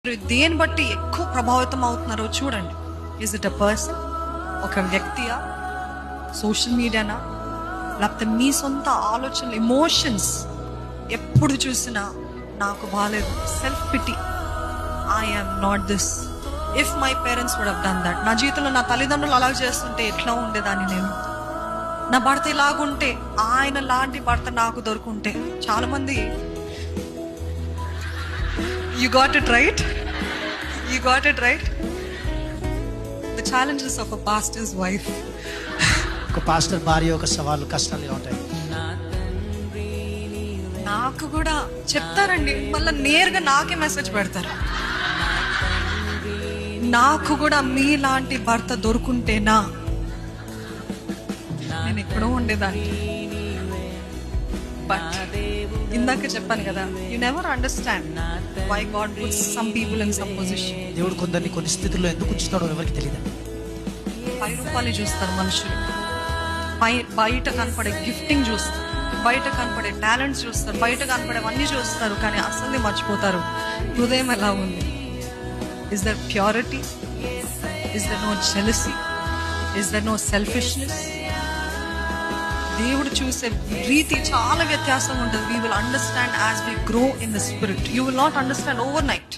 మీరు దేని బట్టి ఎక్కువ ప్రభావితం అవుతున్నారో చూడండి. ఇస్ ఇట్ అ పర్సన్, ఒక వ్యక్తియా, సోషల్ మీడియానా, లేకపోతే మీ సొంత ఆలోచనలు, ఎమోషన్స్? ఎప్పుడు చూసినా నాకు బాగాలేదు, self pity, I am not this, if my parents would have done that. నా జీవితంలో నా తల్లిదండ్రులు అలా చేస్తుంటే ఎట్లా ఉండేదాన్ని నేను, నా భర్త ఇలాగుంటే, ఆయన లాంటి భర్త నాకు దొరుకుంటే. చాలా మంది you got it right, the challenges of a pastor's wife. ఒక పాస్టర్ భార్య యొక్క సవాళ్ళు, కష్టాలు ఇలా ఉంటాయి. నాకు కూడా చెప్తారండి, మళ్ళీ నేరుగా నాకే మెసేజ్ పెడతారు. నాకు కూడా మీలాంటి భర్త దొరుకుంటేనా నేను ఎక్కడో ఉండేదాన్ని. బట్ ఇందాక చెప్పాను కదా, you never understand why God puts some people in some position. దేవుడు కొందరిని కొన్ని స్థితిలో ఎందుకు ఉంచుతాడో ఎవరికి తెలియదు. పై రూపాలు చూస్తారు మనుషులు, బయట కనపడే గిఫ్టింగ్ చూస్తారు, బయట కనపడే టాలెంట్స్ చూస్తారు, బయట కనపడేవన్నీ చూస్తారు, కానీ అసలు మర్చిపోతారు హృదయం ఎలా ఉంది. Is there purity? Is there no jealousy? Is there no selfishness? దేవుడు చూసే రీతి చాలా వ్యత్యాసం ఉంటుంది. We will understand as we grow in the spirit. You will not understand over night.